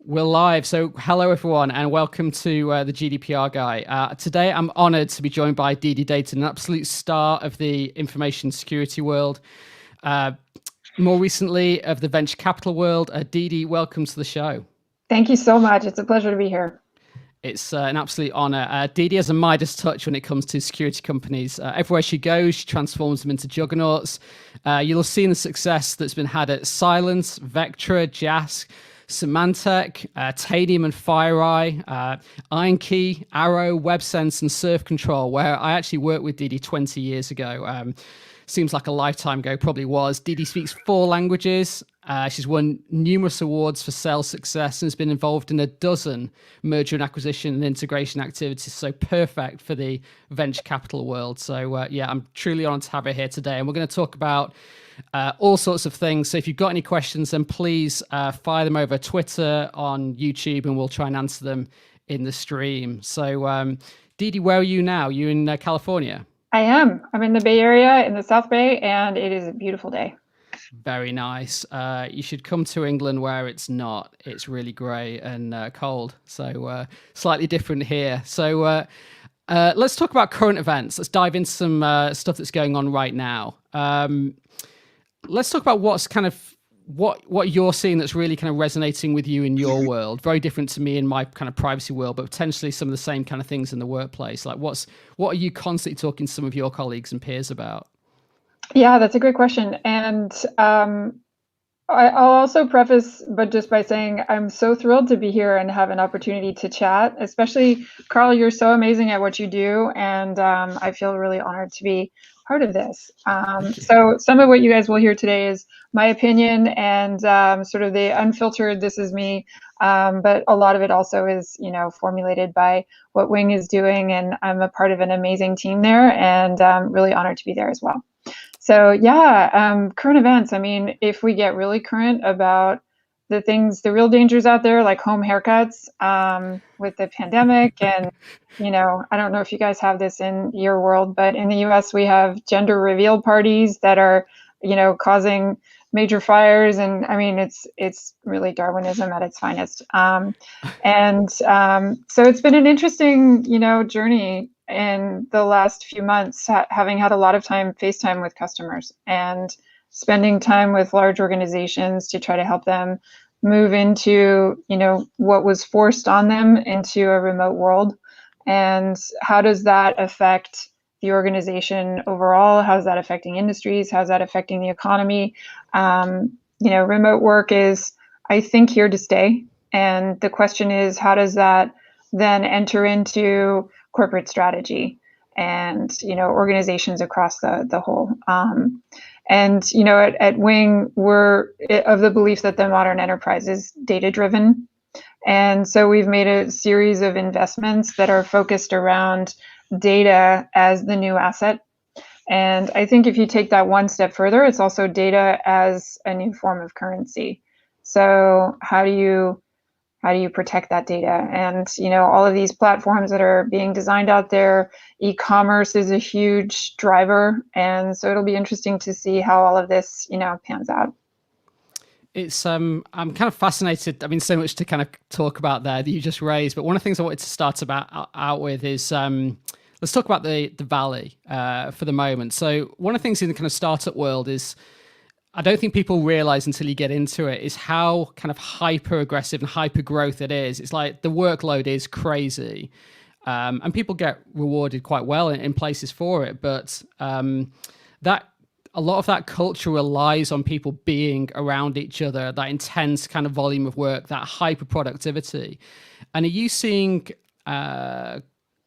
We're live. So, hello everyone, and welcome to the GDPR guy. Today, I'm honoured to be joined by Didi Dayton, an absolute star of the information security world. More recently, of the venture capital world. Didi, welcome to the show. Thank you so much. It's a pleasure to be here. It's an absolute honour. Didi has a Midas touch when it comes to security companies. Everywhere she goes, she transforms them into juggernauts. You'll have seen the success that's been had at Silence, Vectra, Jask, Symantec, Tanium and FireEye, IronKey, Arrow, WebSense, and Surf Control, where I actually worked with Didi 20 years ago. Seems like a lifetime ago, probably was. Didi speaks 4 languages. She's won numerous awards for sales success and has been involved in a dozen merger and acquisition and integration activities. So perfect for the venture capital world. So yeah, I'm truly honored to have her here today. And we're going to talk about all sorts of things. So if you've got any questions, then please fire them over Twitter, on YouTube, and we'll try and answer them in the stream. So Didi, where are you now? You in California? I am. I'm in the Bay Area, in the South Bay, and it is a beautiful day. Very nice. You should come to England where it's not. It's really grey and cold. So slightly different here. So let's talk about current events. Let's dive into some stuff that's going on right now. Let's talk about what's kind of what you're seeing that's really kind of resonating with you in your world. Very different to me in my kind of privacy world, but potentially some of the same kind of things in the workplace. Like what are you constantly talking to some of your colleagues and peers about? Yeah, that's a great question. And I'll also preface, but just by saying I'm so thrilled to be here and have an opportunity to chat, especially Carl, you're so amazing at what you do. And I feel really honored to be part of this. So some of what you guys will hear today is my opinion and sort of the unfiltered, this is me. But a lot of it also is, formulated by what Wing is doing. And I'm a part of an amazing team there and really honored to be there as well. So yeah, current events. I mean, if we get really current about the real dangers out there, like home haircuts with the pandemic. And, I don't know if you guys have this in your world, but in the US, we have gender reveal parties that are, causing major fires. And I mean, it's really Darwinism at its finest. So it's been an interesting, journey in the last few months, having had a lot of time FaceTime with customers and spending time with large organizations to try to help them move into, what was forced on them into a remote world. And how does that affect the organization overall? How's that affecting industries? How's that affecting the economy? Remote work is, I think, here to stay. And the question is, how does that then enter into corporate strategy and, organizations across the whole? At Wing, we're of the belief that the modern enterprise is data-driven. And so we've made a series of investments that are focused around data as the new asset. And I think if you take that one step further, it's also data as a new form of currency. So how do you protect that data? And, all of these platforms that are being designed out there, e-commerce is a huge driver. And so it'll be interesting to see how all of this, pans out. It's I'm kind of fascinated. I mean, so much to kind of talk about there that you just raised. But one of the things I wanted to start out with is let's talk about the Valley for the moment. So one of the things in the kind of startup world is, I don't think people realize until you get into it, is how kind of hyper aggressive and hyper growth it is. It's like the workload is crazy, and people get rewarded quite well in places for it. But that a lot of that culture relies on people being around each other, that intense kind of volume of work, that hyper productivity. And are you seeing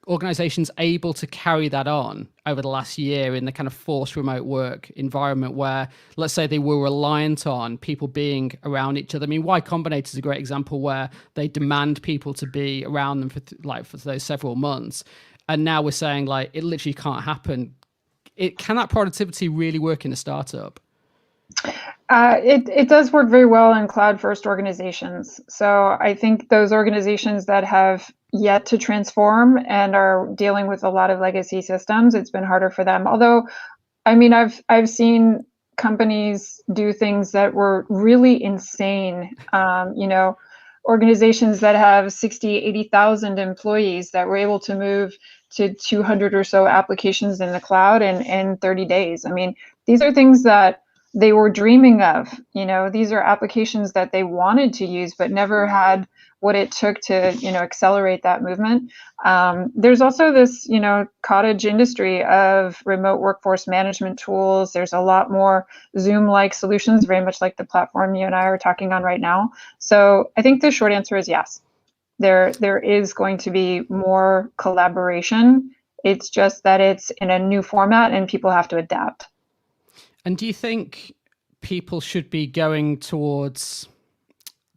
organizations able to carry that on over the last year in the kind of forced remote work environment where, let's say, they were reliant on people being around each other? I mean, Y Combinator is a great example where they demand people to be around them for those several months. And now we're saying, like, it literally can't happen. Can that productivity really work in a startup? It does work very well in cloud-first organizations. So I think those organizations that have yet to transform and are dealing with a lot of legacy systems, it's been harder for them. Although, I mean, I've seen companies do things that were really insane. organizations that have 60, 80,000 employees that were able to move to 200 or so applications in the cloud in 30 days. I mean, these are things that they were dreaming of. These are applications that they wanted to use but never had what it took to accelerate that movement. There's also this cottage industry of remote workforce management tools. There's a lot more Zoom-like solutions, very much like the platform you and I are talking on right now. So I think the short answer is yes. There is going to be more collaboration. It's just that it's in a new format and people have to adapt. And do you think people should be going towards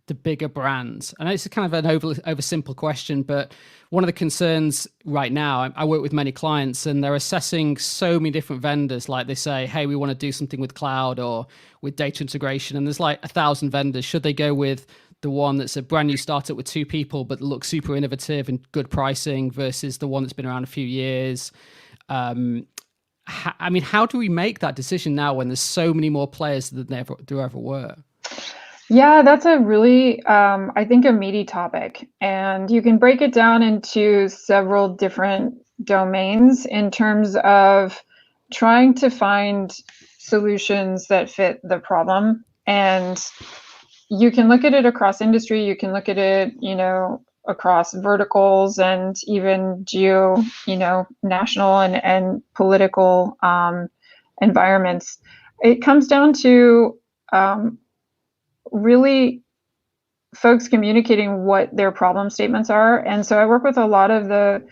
the bigger brands? I know it's kind of an oversimple question, but one of the concerns right now, I work with many clients and they're assessing so many different vendors. Like they say, hey, we want to do something with cloud or with data integration. And there's like 1,000 vendors. Should they go with the one that's a brand new startup with 2 people, but looks super innovative and good pricing versus the one that's been around a few years? I mean, how do we make that decision now when there's so many more players than there ever were? Yeah, that's a really, I think, a meaty topic. And you can break it down into several different domains in terms of trying to find solutions that fit the problem. And you can look at it across industry, you can look at it, across verticals and even national and political environments. It comes down to really folks communicating what their problem statements are. And so I work with a lot of the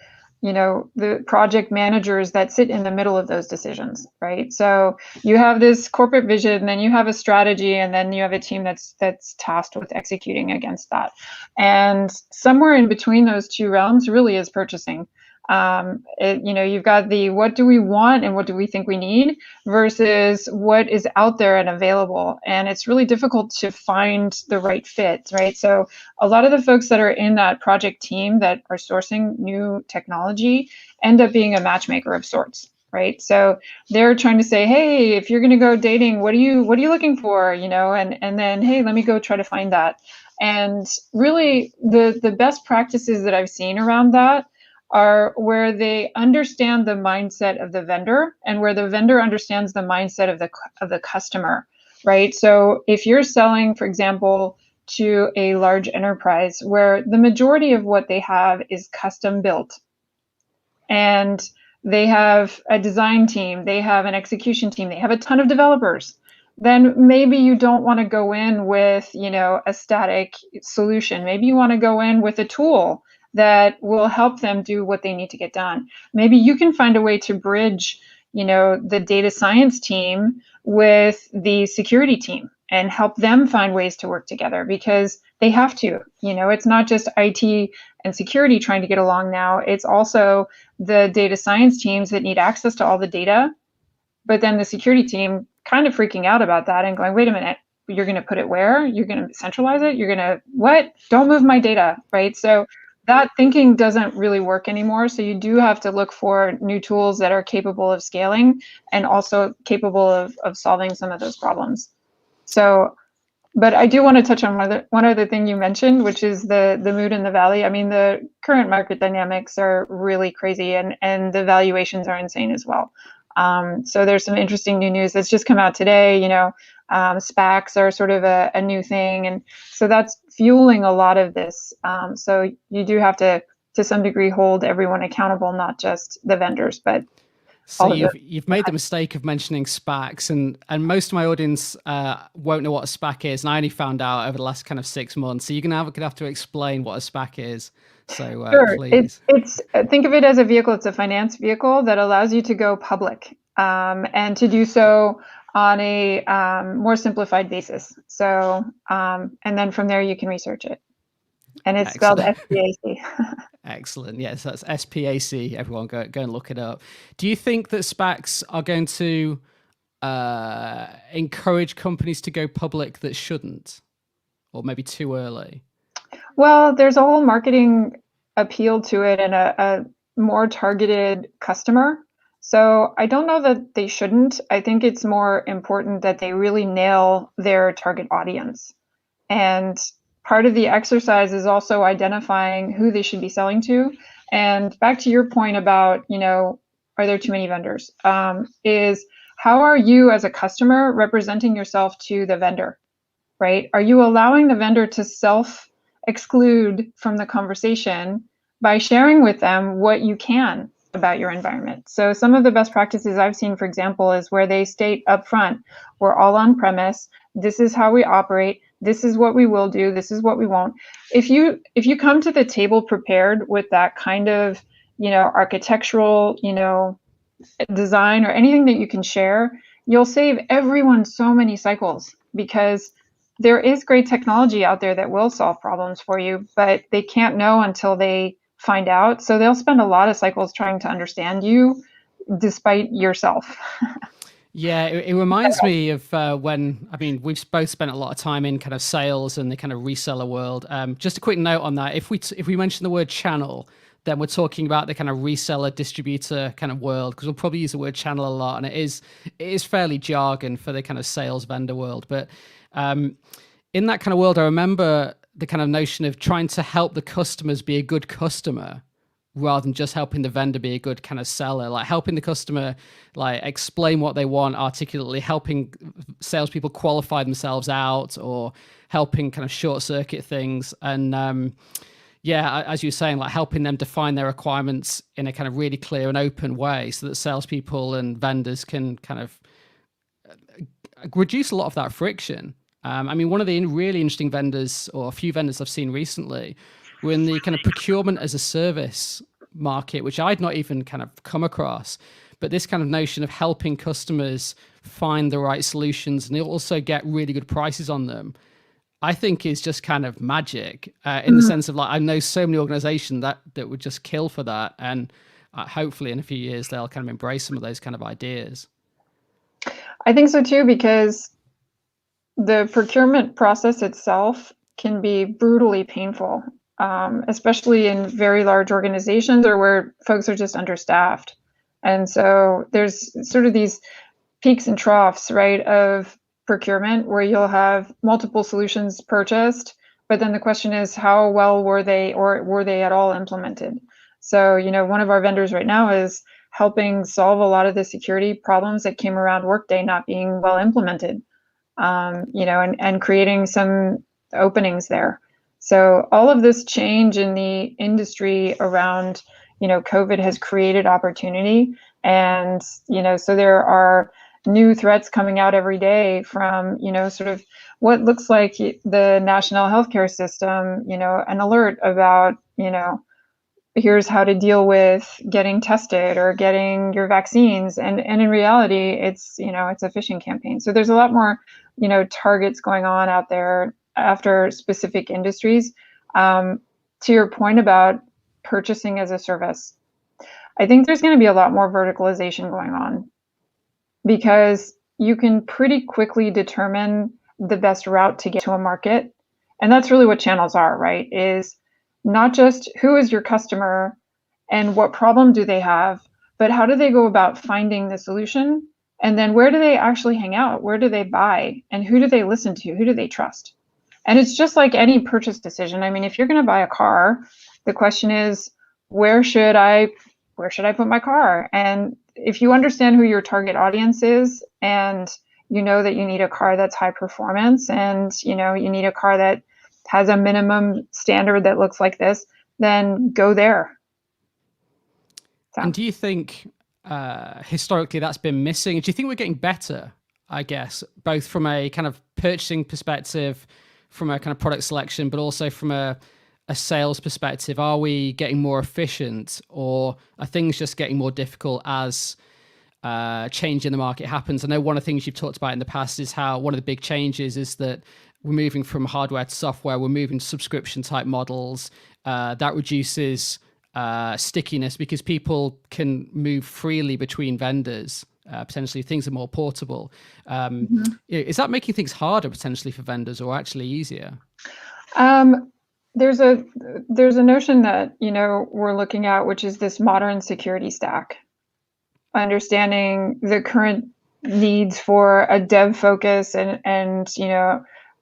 project managers that sit in the middle of those decisions, right? So you have this corporate vision, then you have a strategy, and then you have a team that's tasked with executing against that. And somewhere in between those two realms really is purchasing. You've got the what do we want and what do we think we need versus what is out there and available. And it's really difficult to find the right fit, right? So a lot of the folks that are in that project team that are sourcing new technology end up being a matchmaker of sorts, right? So they're trying to say, hey, if you're going to go dating, what are you looking for? And then, hey, let me go try to find that. And really the best practices that I've seen around that are where they understand the mindset of the vendor and where the vendor understands the mindset of the customer, right? So if you're selling, for example, to a large enterprise where the majority of what they have is custom built and they have a design team, they have an execution team, they have a ton of developers, then maybe you don't want to go in with, a static solution. Maybe you want to go in with a tool that will help them do what they need to get done. Maybe you can find a way to bridge, the data science team with the security team and help them find ways to work together because they have to. It's not just IT and security trying to get along now. It's also the data science teams that need access to all the data, but then the security team kind of freaking out about that and going, wait a minute, you're going to put it where? You're going to centralize it? You're going to what? Don't move my data, right? So that thinking doesn't really work anymore. So you do have to look for new tools that are capable of scaling and also capable of solving some of those problems. So, but I do want to touch on one other thing you mentioned, which is the mood in the valley. I mean, the current market dynamics are really crazy and the valuations are insane as well. So there's some interesting new news that's just come out today. SPACs are sort of a new thing. And so that's fueling a lot of this. So you do have to some degree, hold everyone accountable, not just the vendors, but so you've made the mistake of mentioning SPACs, and most of my audience won't know what a SPAC is, and I only found out over the last kind of 6 months. So you're gonna have to explain what a SPAC is. So sure. Please. It's think of it as a vehicle. It's a finance vehicle that allows you to go public and to do so on a more simplified basis. So and then from there you can research it. And it's spelled SPAC. Excellent. Yes, that's SPAC. Everyone go and look it up. Do you think that SPACs are going to encourage companies to go public that shouldn't, or maybe too early? Well, there's a whole marketing appeal to it and a more targeted customer. So I don't know that they shouldn't. I think it's more important that they really nail their target audience and part of the exercise is also identifying who they should be selling to. And back to your point about, are there too many vendors? Is how are you as a customer representing yourself to the vendor, right? Are you allowing the vendor to self-exclude from the conversation by sharing with them what you can about your environment? So some of the best practices I've seen, for example, is where they state upfront, we're all on premise, this is how we operate, this is what we will do, this is what we won't. If you come to the table prepared with that kind of, architectural, design or anything that you can share, you'll save everyone so many cycles, because there is great technology out there that will solve problems for you, but they can't know until they find out. So they'll spend a lot of cycles trying to understand you despite yourself. Yeah, it reminds me of we've both spent a lot of time in kind of sales and the kind of reseller world. Just a quick note on that. If we mention the word channel, then we're talking about the kind of reseller distributor kind of world, because we'll probably use the word channel a lot, and it is fairly jargon for the kind of sales vendor world. But in that kind of world, I remember the kind of notion of trying to help the customers be a good customer rather than just helping the vendor be a good kind of seller, like helping the customer like explain what they want articulately, helping salespeople qualify themselves out, or helping kind of short circuit things. And yeah, as you were saying, like helping them define their requirements in a kind of really clear and open way so that salespeople and vendors can kind of reduce a lot of that friction. One of the really interesting vendors, or a few vendors I've seen recently, were in the kind of procurement as a service market, which I'd not even kind of come across. But this kind of notion of helping customers find the right solutions and also get really good prices on them, I think is just kind of magic in the sense of, like, I know so many organizations that would just kill for that. And hopefully in a few years, they'll kind of embrace some of those kind of ideas. I think so too, because the procurement process itself can be brutally painful, especially in very large organizations or where folks are just understaffed. And so there's sort of these peaks and troughs, right, of procurement where you'll have multiple solutions purchased, but then the question is, how well were they, or were they at all implemented? So, one of our vendors right now is helping solve a lot of the security problems that came around Workday not being well implemented, and creating some openings there. So all of this change in the industry around, COVID has created opportunity. And, so there are new threats coming out every day from, sort of what looks like the national healthcare system, an alert about, here's how to deal with getting tested or getting your vaccines. And in reality, it's a phishing campaign. So there's a lot more, targets going on out there after specific industries. To your point about purchasing as a service, I think there's going to be a lot more verticalization going on, because you can pretty quickly determine the best route to get to a market. And that's really what channels are, right? Is not just who is your customer and what problem do they have, but how do they go about finding the solution? And then where do they actually hang out? Where do they buy? And who do they listen to? Who do they trust? And it's just like any purchase decision. I mean, if you're going to buy a car, the question is, where should I put my car? And if you understand who your target audience is, and you know that you need a car that's high performance, and you need a car that has a minimum standard that looks like this, then go there. So. And do you think historically that's been missing? Do you think we're getting better, I guess, both from a kind of purchasing perspective, from a kind of product selection, but also from a sales perspective? Are we getting more efficient, or are things just getting more difficult as change in the market happens? I know one of the things you've talked about in the past is how one of the big changes is that we're moving from hardware to software. We're moving to subscription type models. That reduces stickiness because people can move freely between vendors. Potentially things are more portable. Is that making things harder potentially for vendors, or actually easier? There's a notion that we're looking at, which is this modern security stack, understanding the current needs for a dev focus and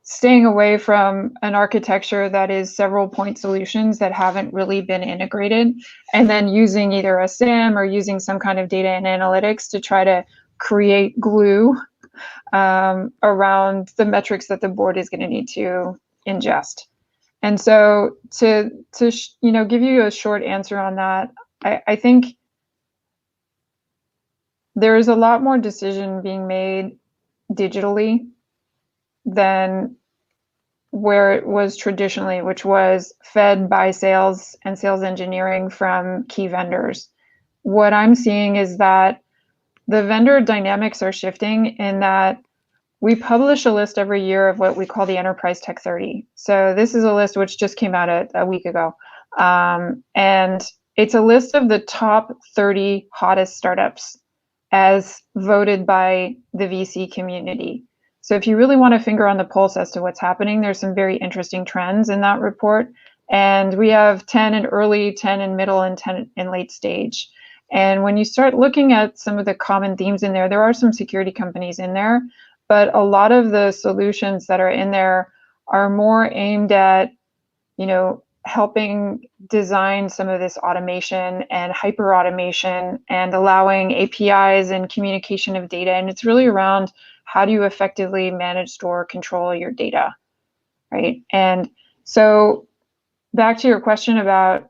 staying away from an architecture that is several point solutions that haven't really been integrated, and then using either a SIM or using some kind of data and analytics to try to create glue around the metrics that the board is going to need to ingest. And so to give you a short answer on that, I think there is a lot more decision being made digitally than where it was traditionally, which was fed by sales and sales engineering from key vendors. What I'm seeing is that the vendor dynamics are shifting in that we publish a list every year of what we call the Enterprise Tech 30. So this is a list which just came out a week ago. And it's a list of the top 30 hottest startups as voted by the VC community. So if you really want a finger on the pulse as to what's happening, there's some very interesting trends in that report. And we have 10 in early, 10 in middle, and 10 in late stage. And when you start looking at some of the common themes in there, there are some security companies in there, but a lot of the solutions that are in there are more aimed at, helping design some of this automation and hyper automation and allowing APIs and communication of data. And it's really around how do you effectively manage, store, control your data, right? And so back to your question about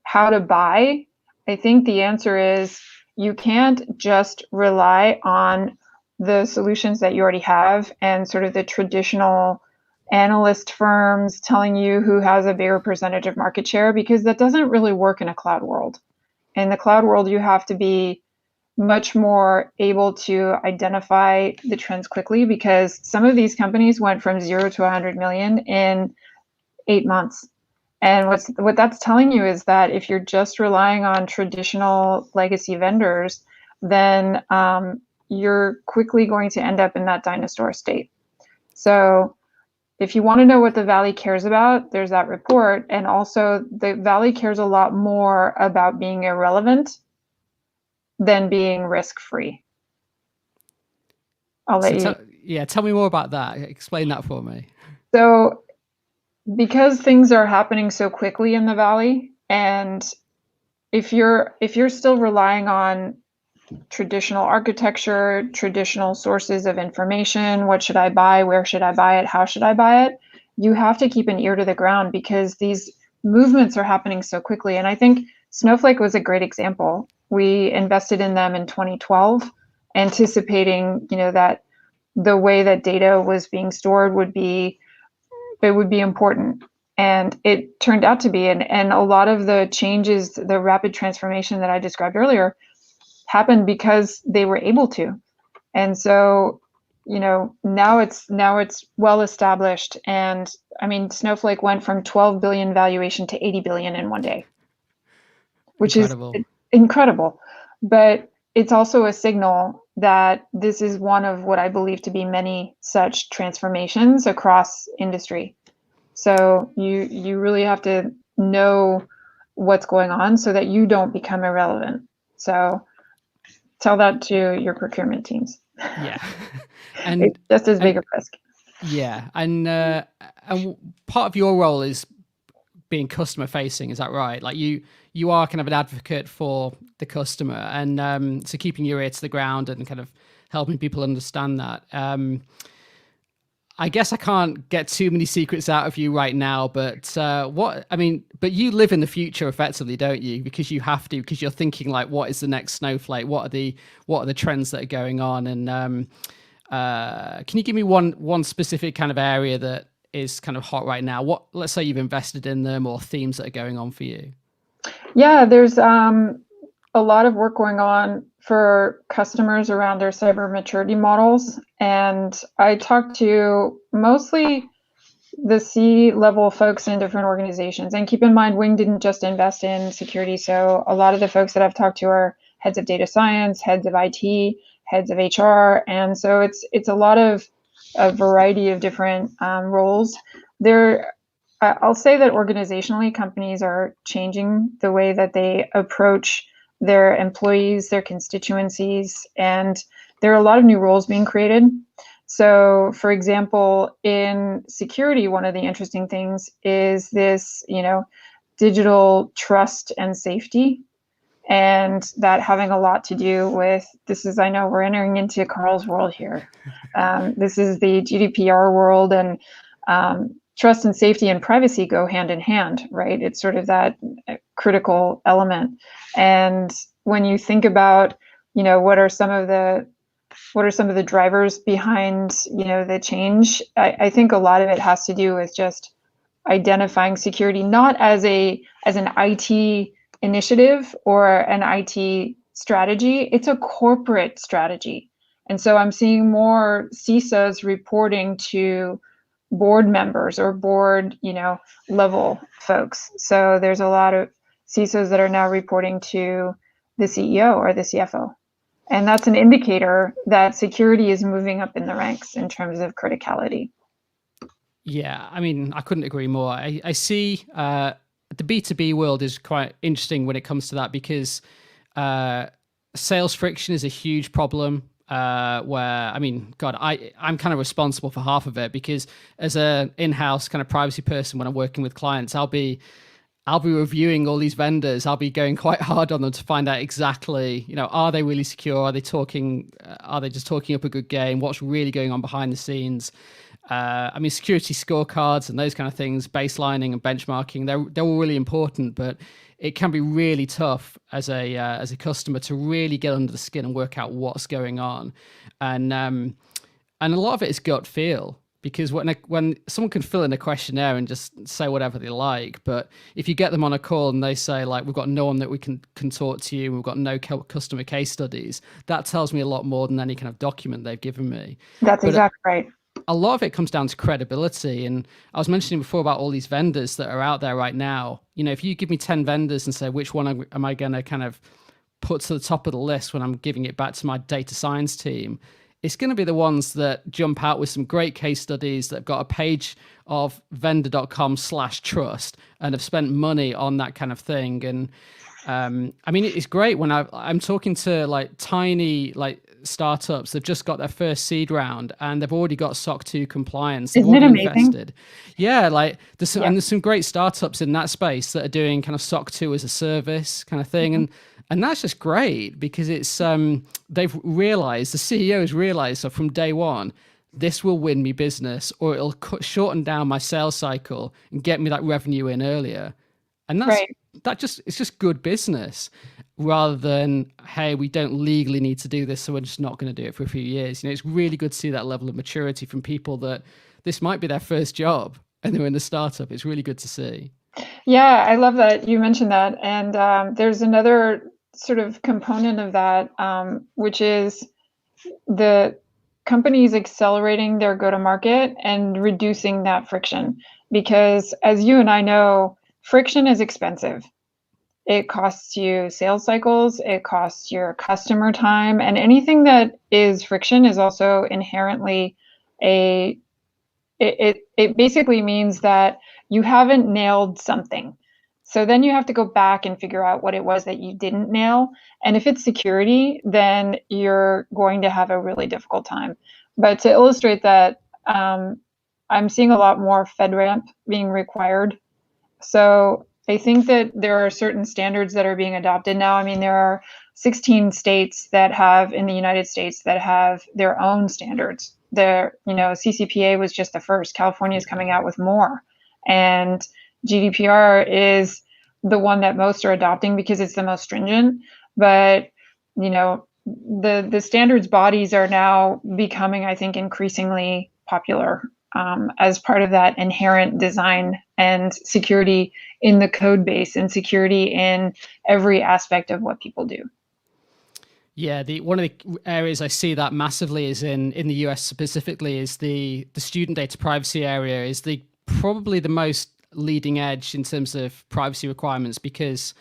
how to buy, I think the answer is you can't just rely on the solutions that you already have and sort of the traditional analyst firms telling you who has a bigger percentage of market share, because that doesn't really work in a cloud world. In the cloud world, you have to be much more able to identify the trends quickly, because some of these companies went from 0 to 100 million in 8 months. And what that's telling you is that if you're just relying on traditional legacy vendors, then you're quickly going to end up in that dinosaur state. So if you want to know what the Valley cares about, there's that report. And also the Valley cares a lot more about being irrelevant than being risk-free. I'll let you. Tell me more about that. Explain that for me. So because things are happening so quickly in the Valley, and if you're still relying on traditional architecture, traditional sources of information, what should I buy, where should I buy it, how should I buy it, you have to keep an ear to the ground because these movements are happening so quickly. And I think Snowflake was a great example. We invested in them in 2012, anticipating, that the way that data was being stored would be important. And it turned out to be, and a lot of the changes, the rapid transformation that I described earlier, happened because they were able to. And so, now it's well established. And I mean, Snowflake went from 12 billion valuation to 80 billion in one day, which incredible. Is incredible. But it's also a signal that this is one of what I believe to be many such transformations across industry. So you really have to know what's going on so that you don't become irrelevant. So tell that to your procurement teams. Yeah, and it's just as big a risk. Yeah, and part of your role is being customer facing. Is that right? Like you are kind of an advocate for the customer, and so keeping your ear to the ground and kind of helping people understand that. I guess I can't get too many secrets out of you right now, but but you live in the future effectively, don't you? Because you have to, because you're thinking like, what is the next Snowflake? What are the trends that are going on? And can you give me one specific kind of area that is kind of hot right now? Let's say you've invested in them, or themes that are going on for you. Yeah, there's a lot of work going on for customers around their cyber maturity models. And I talked to mostly the C-level folks in different organizations. And keep in mind, Wing didn't just invest in security. So a lot of the folks that I've talked to are heads of data science, heads of IT, heads of HR. And so it's a lot of a variety of different roles. I'll say that organizationally, companies are changing the way that they approach their employees, their constituencies, and there are a lot of new roles being created. So, for example, in security, one of the interesting things is this, digital trust and safety. And that having a lot to do with this is, I know we're entering into Carl's world here. This is the GDPR world, and trust and safety and privacy go hand in hand, right? It's sort of that critical element. And when you think about, what are some of the drivers behind, the change, I think a lot of it has to do with just identifying security not as an IT initiative or an IT strategy. It's a corporate strategy. And so I'm seeing more CISOs reporting to board members or board, level folks. So there's a lot of CISOs that are now reporting to the CEO or the CFO. And that's an indicator that security is moving up in the ranks in terms of criticality. Yeah, I mean, I couldn't agree more. I see the B2B world is quite interesting when it comes to that, because sales friction is a huge problem. Where, I mean, God, I'm kind of responsible for half of it, because as an in-house kind of privacy person, when I'm working with clients, I'll be reviewing all these vendors. I'll be going quite hard on them to find out exactly, are they really secure? Are they just talking up a good game? What's really going on behind the scenes? I mean, security scorecards and those kind of things, baselining and benchmarking, they're all really important, but it can be really tough as a customer to really get under the skin and work out what's going on. And a lot of it is gut feel, because when someone can fill in a questionnaire and just say whatever they like, but if you get them on a call and they say, like, we've got no one that we can talk to you, we've got no customer case studies, that tells me a lot more than any kind of document they've given me. That's exactly right. A lot of it comes down to credibility. And I was mentioning before about all these vendors that are out there right now. If you give me 10 vendors and say, which one am I going to kind of put to the top of the list when I'm giving it back to my data science team, it's going to be the ones that jump out with some great case studies, that have got a page of vendor.com/trust and have spent money on that kind of thing. And I mean, it's great when I'm talking to like tiny startups. They've just got their first seed round and they've already got SOC 2 compliance. They've Isn't it already amazing? invested. Yeah, like and there's some great startups in that space that are doing kind of SOC 2 as a service kind of thing. Mm-hmm. And that's just great, because it's they've realized, the CEO has realized, so from day one, this will win me business, or it'll shorten down my sales cycle and get me that revenue in earlier. And it's just good business, rather than, hey, we don't legally need to do this, so we're just not going to do it for a few years. It's really good to see that level of maturity from people that this might be their first job and they're in a startup. It's really good to see. Yeah, I love that you mentioned that. And there's another sort of component of that, which is the companies accelerating their go-to-market and reducing that friction. Because as you and I know, friction is expensive. It costs you sales cycles, it costs your customer time, and anything that is friction is also inherently it basically means that you haven't nailed something. So then you have to go back and figure out what it was that you didn't nail. And if it's security, then you're going to have a really difficult time. But to illustrate that, I'm seeing a lot more FedRAMP being required. So I think that there are certain standards that are being adopted now. I mean, there are 16 states in the United States that have their own standards. CCPA was just the first. California is coming out with more. And GDPR is the one that most are adopting because it's the most stringent. But, the standards bodies are now becoming, I think, increasingly popular as part of that inherent design and security in the code base and security in every aspect of what people do. Yeah, one of the areas I see that massively is in the US specifically, is the student data privacy area is probably the most leading edge in terms of privacy requirements, because,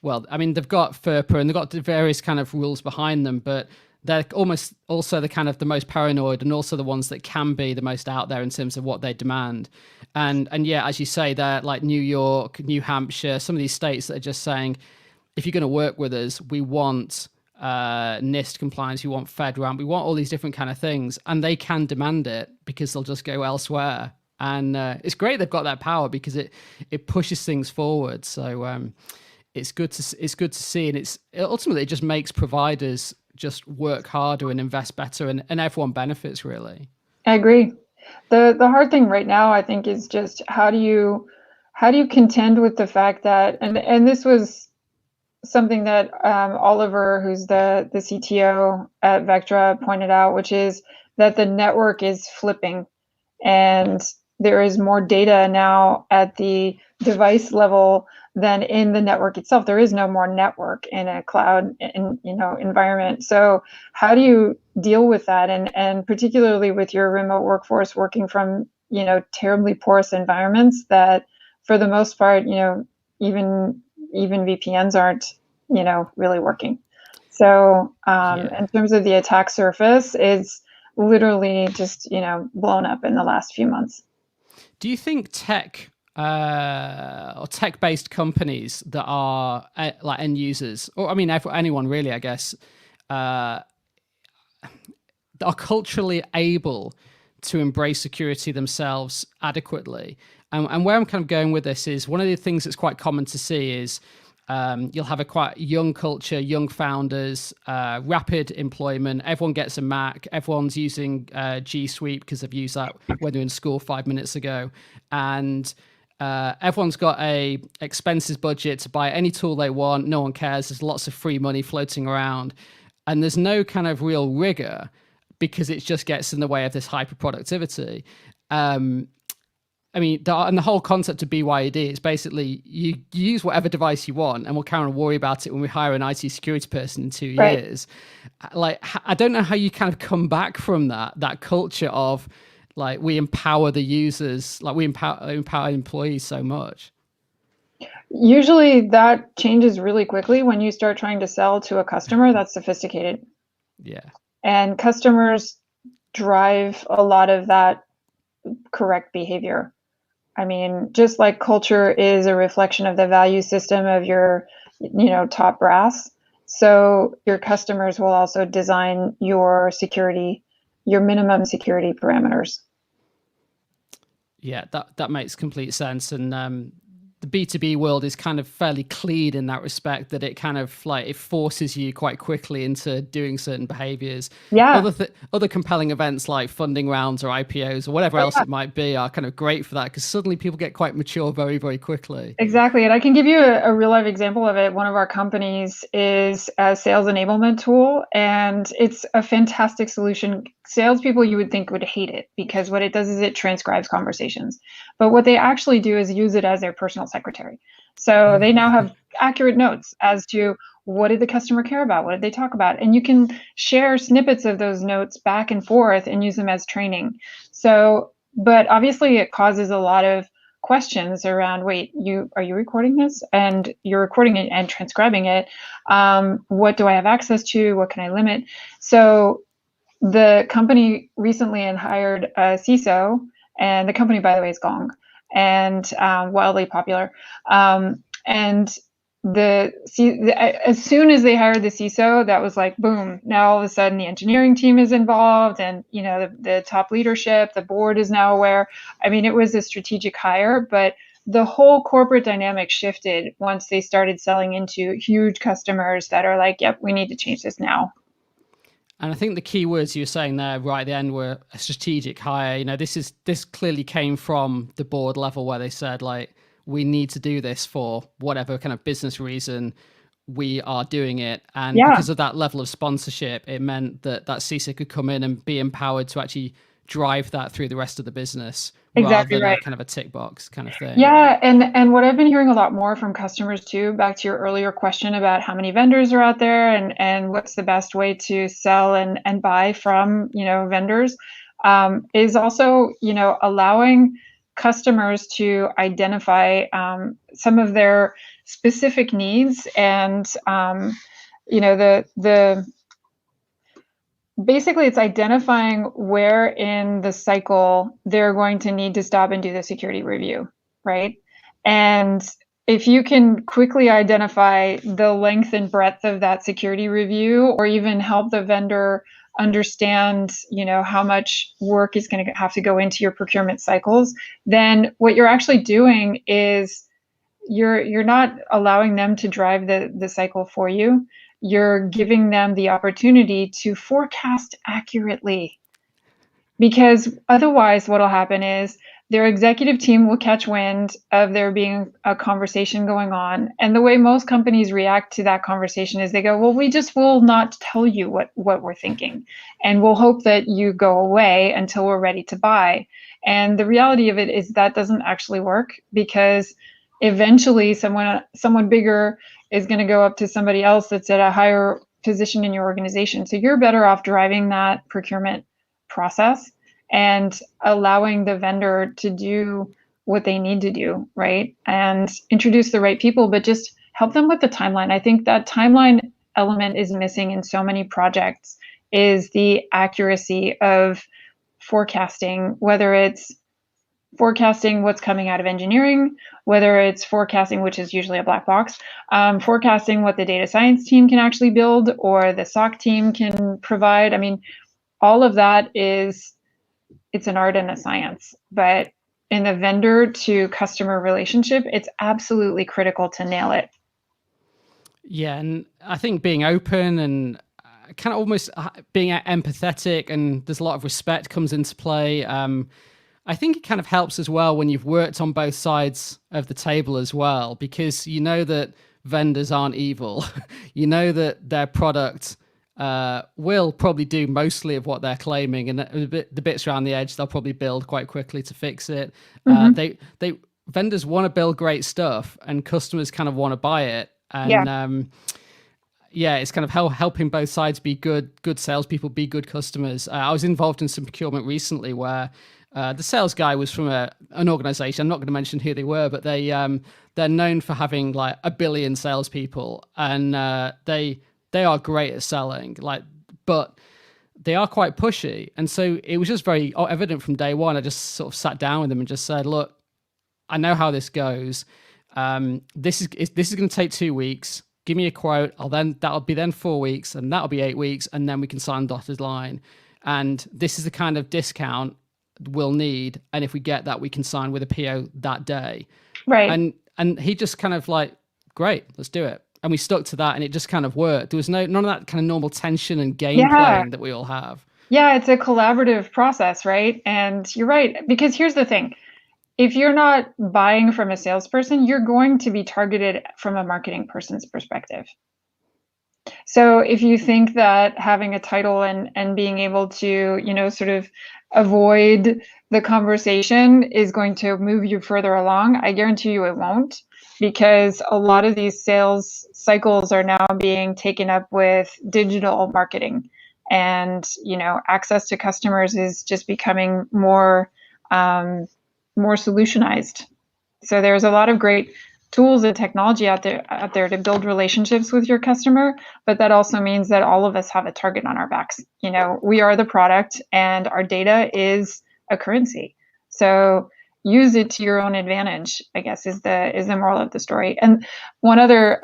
well, I mean, they've got FERPA and they've got various kind of rules behind them, but they're almost also the kind of the most paranoid, and also the ones that can be the most out there in terms of what they demand. And yeah, as you say, they're like New York, New Hampshire, some of these states that are just saying, if you're going to work with us, we want NIST compliance, we want FedRAMP, we want all these different kind of things, and they can demand it because they'll just go elsewhere. And it's great they've got that power because it pushes things forward. So it's good to see, and it ultimately just makes providers just work harder and invest better, and everyone benefits really. I agree. The hard thing right now, I think, is just how do you contend with the fact that, and this was something that Oliver, who's the CTO at Vectra, pointed out, which is that the network is flipping, and there is more data now at the device level than in the network itself. There is no more network in a cloud environment. So how do you deal with that? And particularly with your remote workforce working from terribly porous environments that, for the most part, even VPNs aren't really working. So in terms of the attack surface, it's literally just blown up in the last few months. Do you think tech or tech-based companies that are like end users, or I mean anyone really, I guess, are culturally able to embrace security themselves adequately? And where I'm kind of going with this is, one of the things that's quite common to see is you'll have a quite young culture, young founders, rapid employment. Everyone gets a Mac. Everyone's using G Suite because they've used that when they're in school 5 minutes ago. And everyone's got a expenses budget to buy any tool they want. No one cares. There's lots of free money floating around. And there's no kind of real rigor because it just gets in the way of this hyper productivity. I mean, and the whole concept of BYOD is basically you use whatever device you want, and we'll kind of worry about it when we hire an IT security person in 2 years. Like, I don't know how you kind of come back from that culture of like, we empower the users, like we empower employees so much. Usually that changes really quickly when you start trying to sell to a customer that's sophisticated. Yeah. And customers drive a lot of that correct behavior. I mean, just like culture is a reflection of the value system of your, top brass, so your customers will also design your security, your minimum security parameters. Yeah, that makes complete sense. And the B2B world is kind of fairly clean in that respect, that it kind of like, it forces you quite quickly into doing certain behaviors. Yeah. Other compelling events like funding rounds or IPOs or whatever else it might be are kind of great for that, because suddenly people get quite mature very, very quickly. Exactly. And I can give you a real life example of it. One of our companies is a sales enablement tool, and it's a fantastic solution. Salespeople, you would think, would hate it because what it does is it transcribes conversations. But what they actually do is use it as their personal secretary. So they now have accurate notes as to what did the customer care about? What did they talk about? And you can share snippets of those notes back and forth and use them as training. So, but obviously it causes a lot of questions around, wait, are you recording this? And you're recording it and transcribing it. What do I have access to? What can I limit? So the company recently hired a CISO, and the company, by the way, is Gong, and wildly popular. And as soon as they hired the CISO, that was like, boom, now all of a sudden the engineering team is involved, and the top leadership, the board is now aware. I mean, it was a strategic hire, but the whole corporate dynamic shifted once they started selling into huge customers that are like, yep, we need to change this now. And I think the key words you were saying there right at the end were a strategic hire. This clearly came from the board level, where they said, like, we need to do this for whatever kind of business reason we are doing it. And because of that level of sponsorship, it meant that CISO could come in and be empowered to actually drive that through the rest of the business. Exactly rather than right. a kind of a tick box kind of thing. Yeah, and what I've been hearing a lot more from customers too, back to your earlier question about how many vendors are out there and what's the best way to sell and buy from vendors, is also allowing customers to identify some of their specific needs, and basically it's identifying where in the cycle they're going to need to stop and do the security review, right? And if you can quickly identify the length and breadth of that security review, or even help the vendor understand, how much work is going to have to go into your procurement cycles, then what you're actually doing is you're not allowing them to drive the cycle for you. You're giving them the opportunity to forecast accurately. Because otherwise, what will happen is their executive team will catch wind of there being a conversation going on. And the way most companies react to that conversation is they go, well, we just will not tell you what we're thinking. And we'll hope that you go away until we're ready to buy. And the reality of it is that doesn't actually work, because eventually someone bigger is going to go up to somebody else that's at a higher position in your organization. So you're better off driving that procurement process and allowing the vendor to do what they need to do, right? And introduce the right people, but just help them with the timeline. I think that timeline element is missing in so many projects, is the accuracy of forecasting, whether it's forecasting what's coming out of engineering, whether it's forecasting, which is usually a black box, forecasting what the data science team can actually build or the SOC team can provide. I mean, all of that it's an art and a science, but in the vendor to customer relationship, it's absolutely critical to nail it. Yeah, and I think being open and kind of almost being empathetic, and there's a lot of respect comes into play. I think it kind of helps as well when you've worked on both sides of the table as well, because you know that vendors aren't evil. You know that their product will probably do mostly of what they're claiming, and the bits around the edge they'll probably build quite quickly to fix it. Vendors want to build great stuff, and customers kind of want to buy it. And it's kind of helping both sides be good salespeople, be good customers. I was involved in some procurement recently where the sales guy was from an organization. I'm not going to mention who they were, but they're known for having like 1 billion salespeople, and they are great at selling, but they are quite pushy. And so it was just very evident from day one. I just sort of sat down with them and just said, look, I know how this goes. This is going to take 2 weeks. Give me a quote. That'll be then 4 weeks, and that'll be 8 weeks. And then we can sign dotted line. And this is the kind of discount we'll need. And if we get that, we can sign with a PO that day. Right. And he just kind of like, great, let's do it. And we stuck to that, and it just kind of worked. There was none of that kind of normal tension and game playing that we all have. Yeah, it's a collaborative process, right? And you're right, because here's the thing. If you're not buying from a salesperson, you're going to be targeted from a marketing person's perspective. So if you think that having a title and being able to, sort of avoid the conversation is going to move you further along, I guarantee you it won't, because a lot of these sales cycles are now being taken up with digital marketing, and access to customers is just becoming more solutionized. So there's a lot of great tools and technology out there to build relationships with your customer, but that also means that all of us have a target on our backs. We are the product, and our data is a currency. So use it to your own advantage, I guess, is the moral of the story. And one other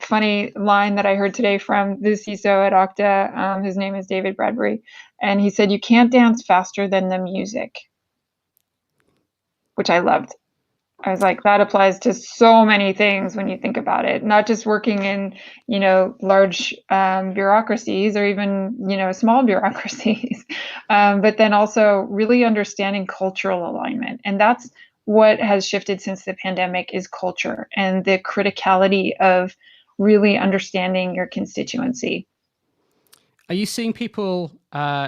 funny line that I heard today from the CISO at Okta, his name is David Bradbury, and he said, "You can't dance faster than the music," which I loved. I was like, that applies to so many things when you think about it, not just working in, large bureaucracies or even, small bureaucracies, but then also really understanding cultural alignment. And that's what has shifted since the pandemic, is culture and the criticality of really understanding your constituency. Are you seeing people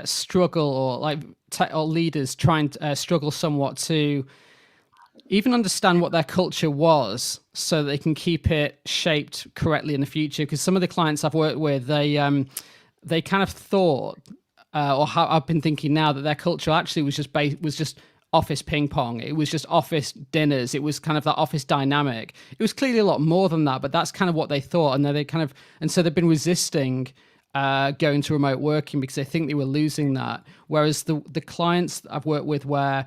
struggle, or or leaders trying to struggle somewhat to even understand what their culture was so that they can keep it shaped correctly in the future? Because some of the clients I've worked with, they kind of thought, I've been thinking now, that their culture actually was just office ping pong. It was just office dinners. It was kind of that office dynamic. It was clearly a lot more than that, but that's kind of what they thought. And so they've been resisting going to remote working because they think they were losing that. Whereas the clients I've worked with, where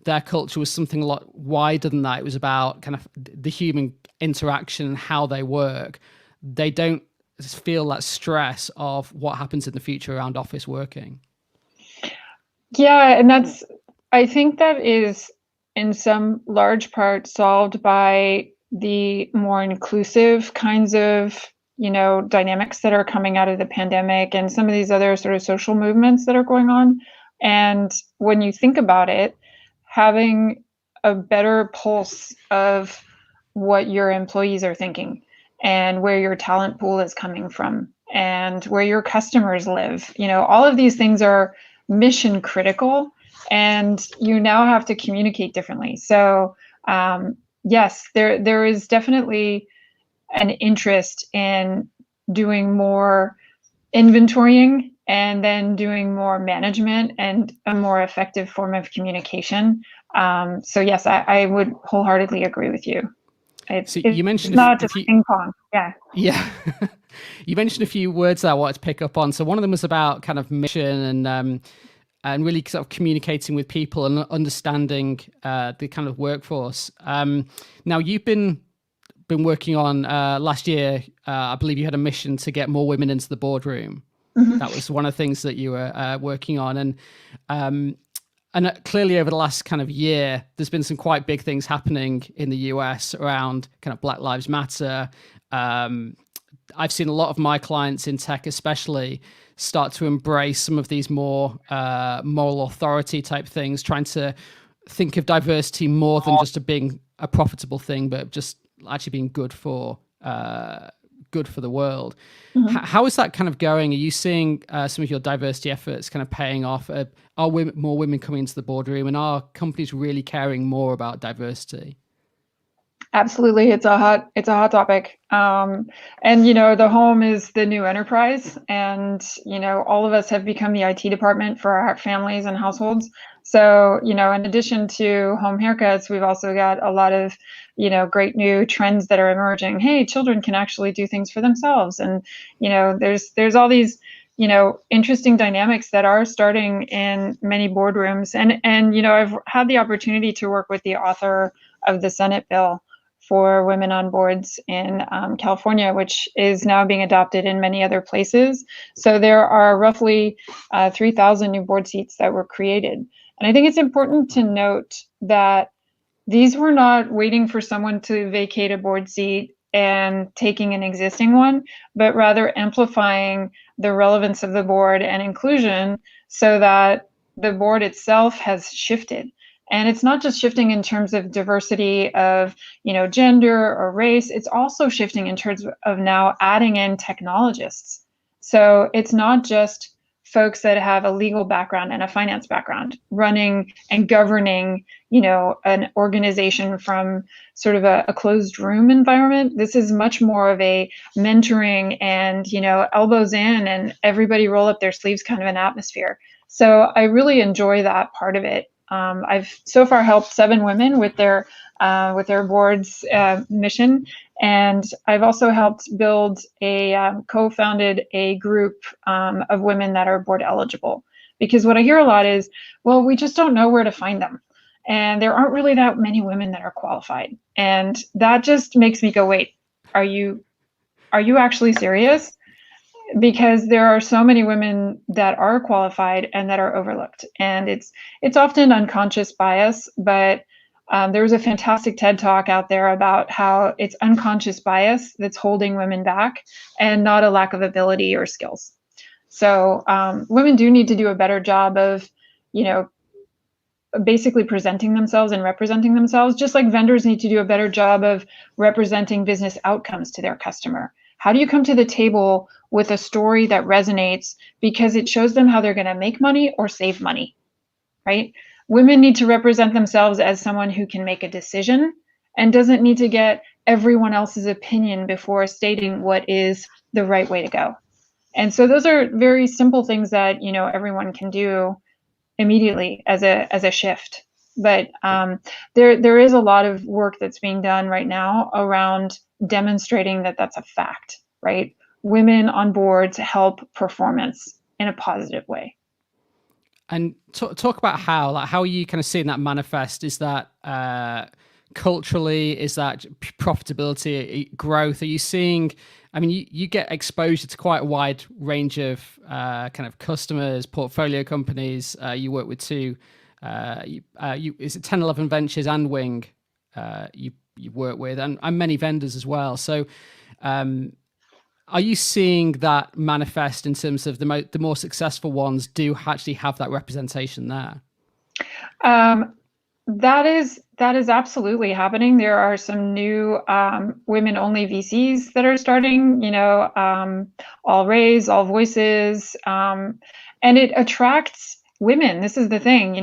their culture was something a lot wider than that. It was about kind of the human interaction and how they work. They don't feel that stress of what happens in the future around office working. Yeah, and I think that is in some large part solved by the more inclusive kinds of, dynamics that are coming out of the pandemic and some of these other sort of social movements that are going on. And when you think about it, having a better pulse of what your employees are thinking and where your talent pool is coming from and where your customers live, all of these things are mission critical, and you now have to communicate differently. So yes, there is definitely an interest in doing more inventorying and then doing more management and a more effective form of communication. So yes, I would wholeheartedly agree with you. So you mentioned it's not just ping pong. Yeah. You mentioned a few words that I wanted to pick up on. So one of them was about kind of mission and really sort of communicating with people and understanding the kind of workforce. Now you've been working on last year. I believe you had a mission to get more women into the boardroom. Mm-hmm. That was one of the things that you were working on, and clearly over the last kind of year, there's been some quite big things happening in the US around kind of Black Lives Matter. I've seen a lot of my clients in tech especially start to embrace some of these more moral authority type things, trying to think of diversity more than just being a profitable thing, but just actually being good for the world. Mm-hmm. How is that kind of going? Are you seeing some of your diversity efforts kind of paying off? Are more women coming into the boardroom, and are companies really caring more about diversity? Absolutely, it's a hot topic. And the home is the new enterprise, and all of us have become the IT department for our families and households. So in addition to home haircuts, we've also got a lot of great new trends that are emerging. Hey, children can actually do things for themselves, and there's all these interesting dynamics that are starting in many boardrooms. And I've had the opportunity to work with the author of the Senate bill for women on boards in California, which is now being adopted in many other places. So there are roughly 3,000 new board seats that were created. And I think it's important to note that these were not waiting for someone to vacate a board seat and taking an existing one, but rather amplifying the relevance of the board and inclusion so that the board itself has shifted. And it's not just shifting in terms of diversity of, gender or race. It's also shifting in terms of now adding in technologists. So it's not just folks that have a legal background and a finance background running and governing, an organization from sort of a closed room environment. This is much more of a mentoring and, elbows in and everybody roll up their sleeves kind of an atmosphere. So I really enjoy that part of it. I've so far helped 7 women with their board's mission, and I've also helped build co-founded a group of women that are board eligible. Because what I hear a lot is, well, we just don't know where to find them, and there aren't really that many women that are qualified, and that just makes me go, wait, are you actually serious? Because there are so many women that are qualified and that are overlooked, and it's often unconscious bias. But there was a fantastic TED talk out there about how it's unconscious bias that's holding women back, and not a lack of ability or skills. So women do need to do a better job of, basically presenting themselves and representing themselves, just like vendors need to do a better job of representing business outcomes to their customer. How do you come to the table with a story that resonates because it shows them how they're going to make money or save money, right? Women need to represent themselves as someone who can make a decision and doesn't need to get everyone else's opinion before stating what is the right way to go. And so those are very simple things that, everyone can do immediately as a shift. But there is a lot of work that's being done right now around demonstrating that that's a fact, right? Women on boards help performance in a positive way. And talk about how are you kind of seeing that manifest? Is that culturally? Is that profitability, growth? Are you seeing? I mean, you get exposure to quite a wide range of kind of customers, portfolio companies. You work with two. Is it 1011 Ventures and Wing? You work with and many vendors as well. So. Are you seeing that manifest in terms of the more successful ones do actually have that representation there? That is absolutely happening. There are some new women-only VCs that are starting. All Raise, All Voices, and it attracts women. This is the thing.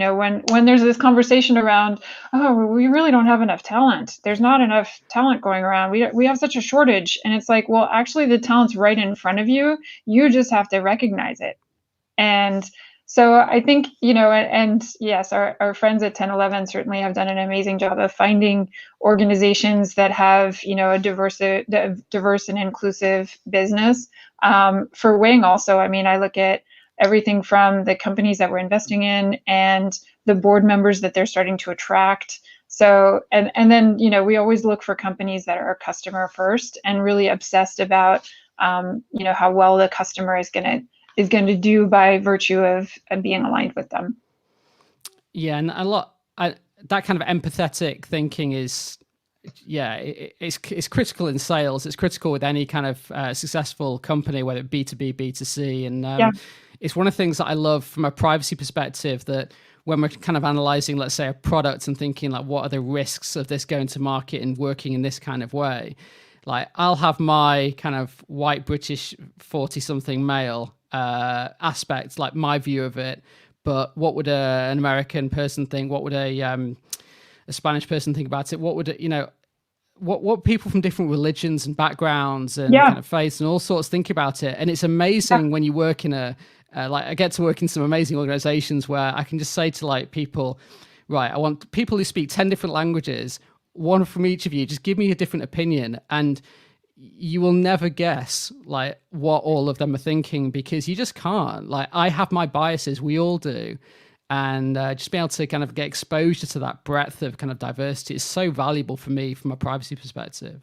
When there's this conversation around, oh, we really don't have enough talent. There's not enough talent going around. We have such a shortage, and it's like, well, actually, the talent's right in front of you. You just have to recognize it. And so I think, and yes, our friends at 1011 certainly have done an amazing job of finding organizations that have, a diverse and inclusive business. For Wing also, I mean, I look at everything from the companies that we're investing in and the board members that they're starting to attract. So, and then, we always look for companies that are customer first and really obsessed about, how well the customer is going to do by virtue of being aligned with them. Yeah, and that kind of empathetic thinking is, it's critical in sales. It's critical with any kind of successful company, whether it B2B, B2C, and it's one of the things that I love from a privacy perspective, that when we're kind of analyzing, let's say, a product and thinking like, what are the risks of this going to market and working in this kind of way? Like, I'll have my kind of white British 40-something male aspect, like my view of it. But what would an American person think? What would a Spanish person think about it? What would what people from different religions and backgrounds and kind of faiths and all sorts think about it? And it's amazing when you work in I get to work in some amazing organizations where I can just say to like people, right, I want people who speak 10 different languages, one from each of you, just give me a different opinion. And you will never guess like what all of them are thinking, because you just can't. Like, I have my biases, we all do. And just being able to kind of get exposure to that breadth of kind of diversity is so valuable for me from a privacy perspective.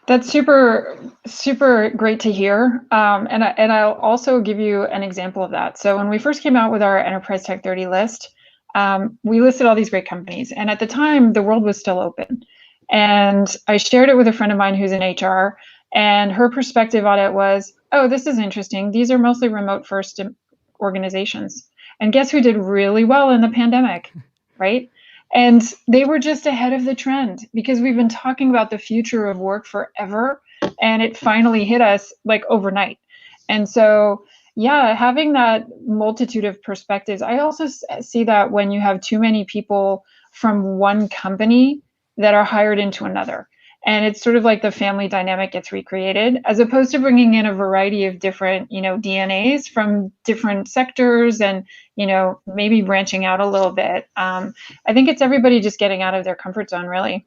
That's super, super great to hear. And I'll also give you an example of that. So when we first came out with our Enterprise Tech 30 list, we listed all these great companies. And at the time, the world was still open. And I shared it with a friend of mine who's in HR. And her perspective on it was, oh, this is interesting. These are mostly remote first organizations. And guess who did really well in the pandemic, right? And they were just ahead of the trend, because we've been talking about the future of work forever, and it finally hit us like overnight. And so, having that multitude of perspectives. I also see that when you have too many people from one company that are hired into another. And it's sort of like the family dynamic gets recreated, as opposed to bringing in a variety of different, DNAs from different sectors and, maybe branching out a little bit. I think it's everybody just getting out of their comfort zone, really.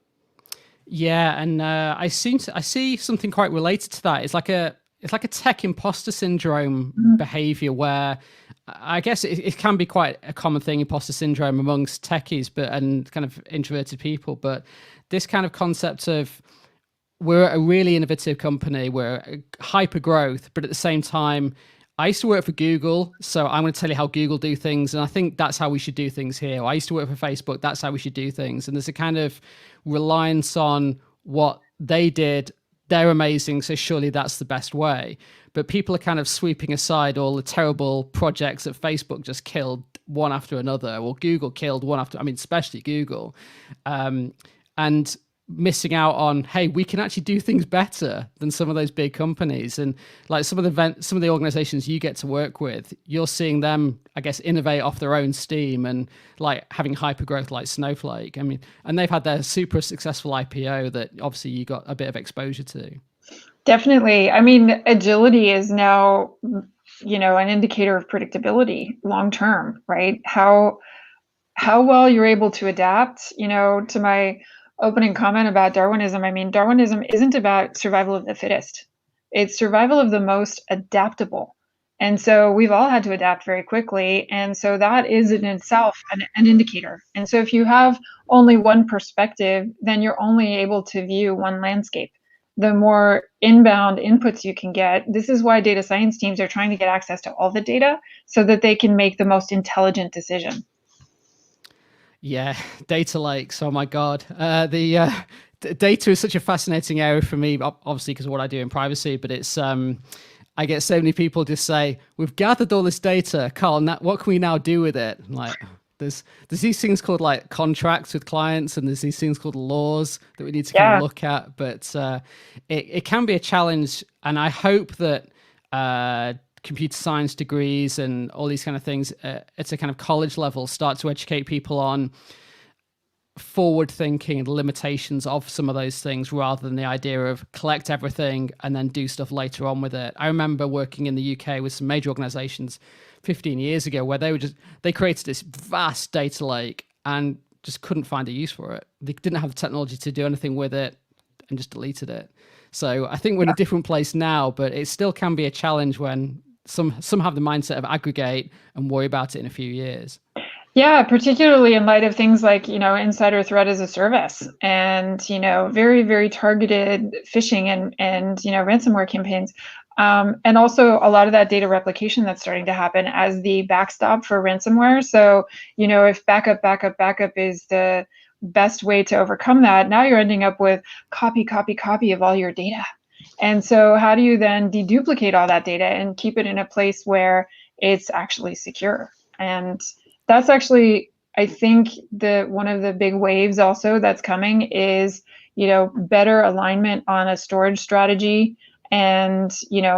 Yeah, and I see something quite related to that. It's like a tech imposter syndrome behavior, where I guess it can be quite a common thing, imposter syndrome amongst techies, and kind of introverted people. But this kind of concept of, we're a really innovative company, we're hyper growth, but at the same time, I used to work for Google, so I'm going to tell you how Google do things, and I think that's how we should do things here. I used to work for Facebook, that's how we should do things. And there's a kind of reliance on what they did. They're amazing, so surely that's the best way. But people are kind of sweeping aside all the terrible projects that Facebook just killed one after another, or Google killed one after, especially Google. And missing out on, hey, we can actually do things better than some of those big companies. And like some of the organizations you get to work with, you're seeing them, I guess, innovate off their own steam and like having hyper growth like Snowflake. And they've had their super successful IPO that obviously you got a bit of exposure to. Definitely. Agility is now, an indicator of predictability long term, right? How well you're able to adapt, to my opening comment about Darwinism. Darwinism isn't about survival of the fittest. It's survival of the most adaptable. And so we've all had to adapt very quickly. And so that is in itself an indicator. And so if you have only one perspective, then you're only able to view one landscape. The more inbound inputs you can get, this is why data science teams are trying to get access to all the data so that they can make the most intelligent decision. Yeah, data lakes. Oh my God. Data is such a fascinating area for me, obviously because of what I do in privacy, but it's I get so many people just say, "We've gathered all this data, Carl. Now, what can we now do with it?" Like, there's these things called like contracts with clients, and there's these things called laws that we need to kind of look at. But it can be a challenge, and I hope that computer science degrees and all these kind of things at a kind of college level start to educate people on forward thinking and limitations of some of those things, rather than the idea of collect everything and then do stuff later on with it. I remember working in the UK with some major organizations 15 years ago where they created this vast data lake and just couldn't find a use for it. They didn't have the technology to do anything with it and just deleted it. So I think we're in a different place now, but it still can be a challenge when some have the mindset of aggregate and worry about it in a few years. Yeah, particularly in light of things like, insider threat as a service and, very, very targeted phishing and ransomware campaigns. And also a lot of that data replication that's starting to happen as the backstop for ransomware. So, if backup is the best way to overcome that, now you're ending up with copy of all your data. And so how do you then deduplicate all that data and keep it in a place where it's actually secure? And that's actually, I think, one of the big waves also that's coming is, better alignment on a storage strategy and,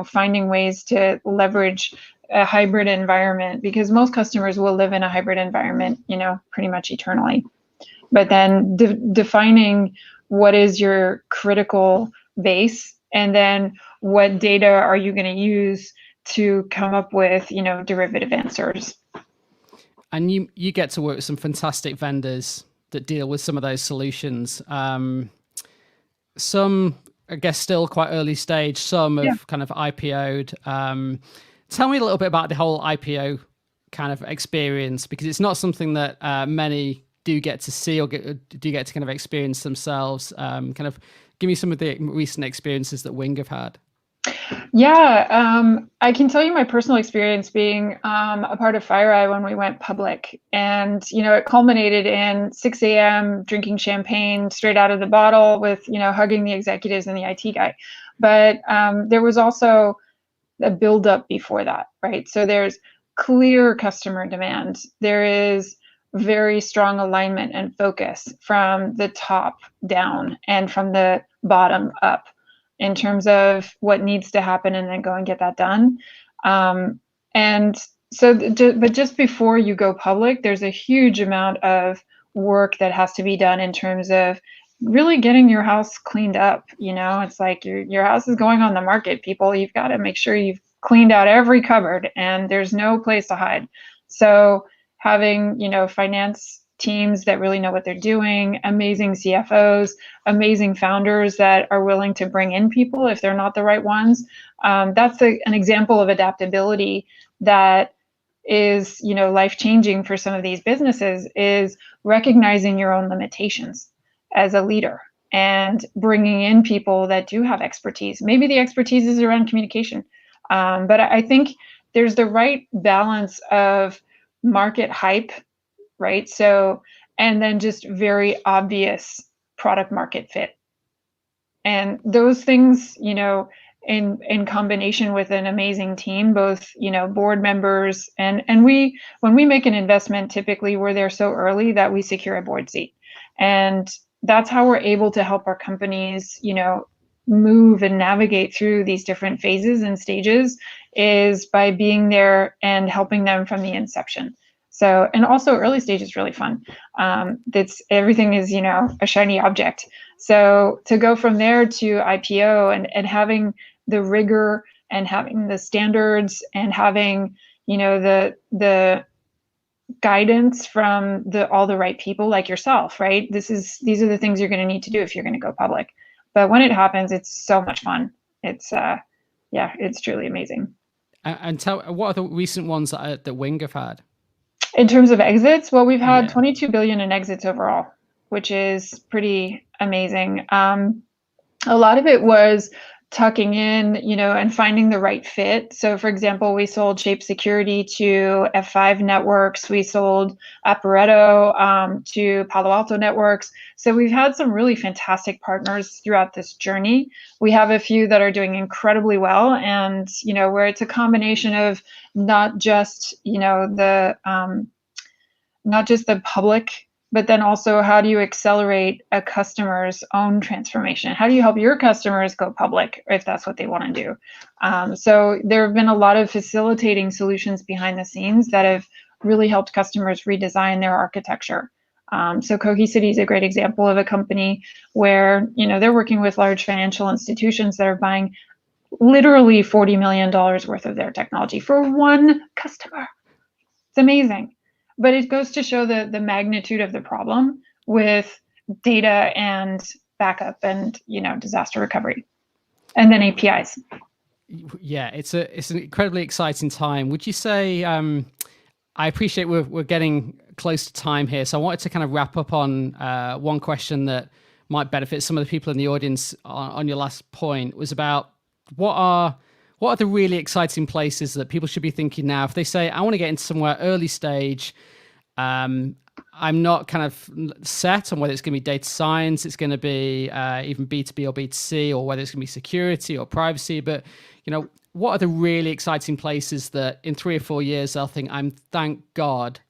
finding ways to leverage a hybrid environment, because most customers will live in a hybrid environment, pretty much eternally. But then defining what is your critical base, and then what data are you going to use to come up with, derivative answers. And you get to work with some fantastic vendors that deal with some of those solutions. Some, I guess, still quite early stage. Some have kind of IPO'd. Tell me a little bit about the whole IPO kind of experience, because it's not something that many do get to see or do get to kind of experience themselves. Kind of give me some of the recent experiences that Wing have had. Yeah, I can tell you my personal experience being a part of FireEye when we went public. And, it culminated in 6 a.m. drinking champagne straight out of the bottle with, hugging the executives and the IT guy. But there was also a buildup before that, right? So there's clear customer demand. There is very strong alignment and focus from the top down and from the bottom up in terms of what needs to happen, and then go and get that done. And so, but just before you go public, there's a huge amount of work that has to be done in terms of really getting your house cleaned up. It's like your house is going on the market, people. You've got to make sure you've cleaned out every cupboard and there's no place to hide. So having, finance teams that really know what they're doing, amazing CFOs, amazing founders that are willing to bring in people if they're not the right ones. That's an example of adaptability that is, life-changing for some of these businesses, is recognizing your own limitations as a leader and bringing in people that do have expertise. Maybe the expertise is around communication, but I think there's the right balance of market hype, right? So, and then just very obvious product market fit. And those things, in combination with an amazing team, both, board members and when we make an investment, typically we're there so early that we secure a board seat. And that's how we're able to help our companies, move and navigate through these different phases and stages, is by being there and helping them from the inception. So, and also early stage is really fun. Everything is, a shiny object. So to go from there to IPO and having the rigor and having the standards and having, the guidance from all the right people like yourself, right? These are the things you're going to need to do if you're going to go public. But when it happens, it's so much fun. It's it's truly amazing. And tell what are the recent ones that Wing have had? In terms of exits, well, we've had Yeah. 22 billion in exits overall, which is pretty amazing. A lot of it was tucking in, and finding the right fit. So, for example, we sold Shape Security to F5 Networks. We sold Apparetto to Palo Alto Networks. So we've had some really fantastic partners throughout this journey. We have a few that are doing incredibly well, and where it's a combination of not just not just the public, but then also how do you accelerate a customer's own transformation? How do you help your customers go public if that's what they want to do? So there have been a lot of facilitating solutions behind the scenes that have really helped customers redesign their architecture. So Cohesity is a great example of a company where they're working with large financial institutions that are buying literally $40 million worth of their technology for one customer. It's amazing. But it goes to show the magnitude of the problem with data and backup and disaster recovery, and then APIs. Yeah, it's an incredibly exciting time. Would you say? I appreciate we're getting close to time here, so I wanted to kind of wrap up on one question that might benefit some of the people in the audience. On your last point was about what are the really exciting places that people should be thinking now if they say, I want to get into somewhere early stage. I'm not kind of set on whether it's going to be data science, it's going to be even B2B or B2C, or whether it's going to be security or privacy. But, what are the really exciting places that in 3 or 4 years they'll think, thank God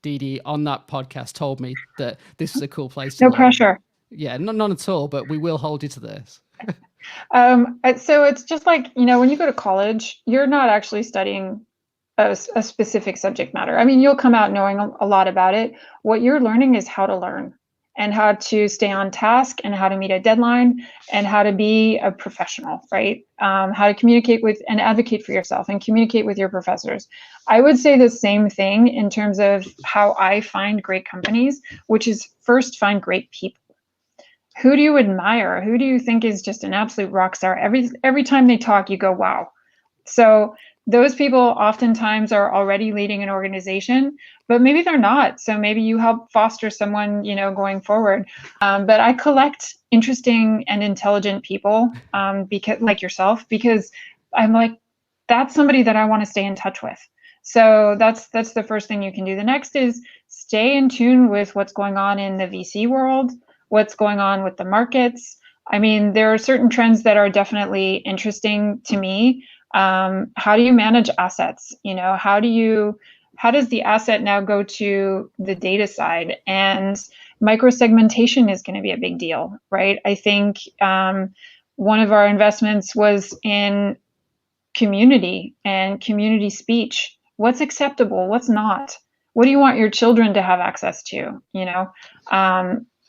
Didi on that podcast told me that this is a cool place to No learn. Pressure. Yeah, none at all, but we will hold you to this. So it's just like, when you go to college, you're not actually studying a specific subject matter. I mean, you'll come out knowing a lot about it. What you're learning is how to learn and how to stay on task and how to meet a deadline and how to be a professional, right? How to communicate with and advocate for yourself and communicate with your professors. I would say the same thing in terms of how I find great companies, which is first find great people. Who do you admire? Who do you think is just an absolute rock star? Every time they talk, you go, wow. So those people oftentimes are already leading an organization, but maybe they're not. So maybe you help foster someone, going forward. But I collect interesting and intelligent people, because like yourself, because I'm like, that's somebody that I want to stay in touch with. So that's the first thing you can do. The next is stay in tune with what's going on in the VC world, what's going on with the markets. I mean, there are certain trends that are definitely interesting to me. How do you manage assets? How does the asset now go to the data side? And microsegmentation is going to be a big deal, right? I think one of our investments was in community and community speech. What's acceptable? What's not? What do you want your children to have access to?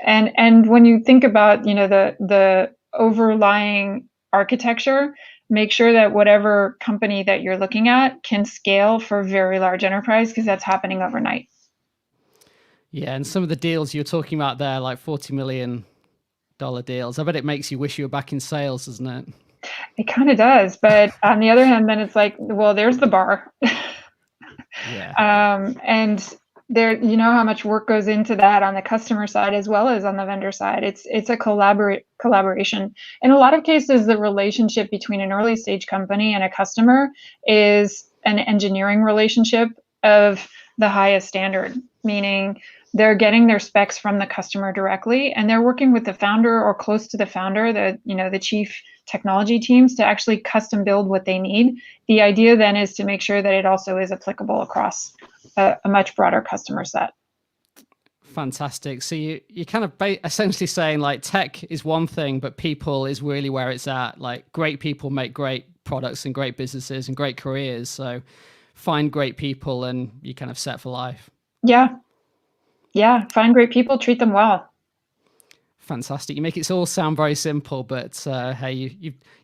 And when you think about the overlying architecture, make sure that whatever company that you're looking at can scale for very large enterprise, because that's happening overnight. Yeah, and some of the deals you're talking about there, like $40 million deals, I bet it makes you wish you were back in sales, doesn't it? It kind of does, but on the other hand, then it's like, well, there's the bar. Yeah. And there, how much work goes into that on the customer side as well as on the vendor side. It's a collaboration. In a lot of cases, the relationship between an early stage company and a customer is an engineering relationship of the highest standard, meaning they're getting their specs from the customer directly, and they're working with the founder or close to the founder, the chief technology teams, to actually custom build what they need. The idea then is to make sure that it also is applicable across a much broader customer set. Fantastic. So you're kind of essentially saying like tech is one thing, but people is really where it's at. Like great people make great products and great businesses and great careers. So find great people and you're kind of set for life. Yeah. Find great people, treat them well. Fantastic. You make it all sound very simple, but hey,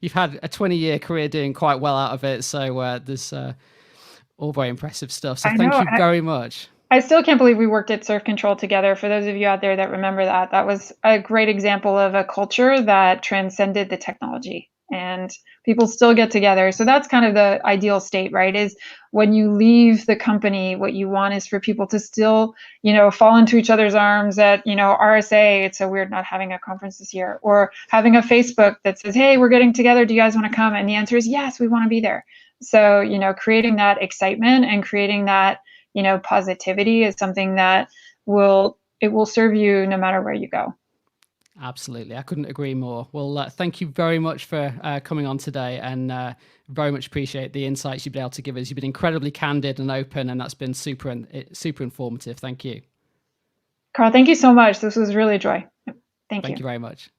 you've had a 20-year career doing quite well out of it. So there's all very impressive stuff. So thank you very much. I still can't believe we worked at Surf Control together. For those of you out there that remember that was a great example of a culture that transcended the technology. and people still get together. So that's kind of the ideal state, right? Is when you leave the company, what you want is for people to still, fall into each other's arms at, RSA. It's so weird not having a conference this year, or having a Facebook that says, hey, we're getting together. Do you guys want to come? And the answer is yes, we want to be there. So, creating that excitement and creating that, positivity is something that will serve you no matter where you go. Absolutely. I couldn't agree more. Well, thank you very much for coming on today, and very much appreciate the insights you've been able to give us. You've been incredibly candid and open, and that's been super informative. Thank you. Carl, thank you so much. This was really a joy. Thank you. Thank you very much.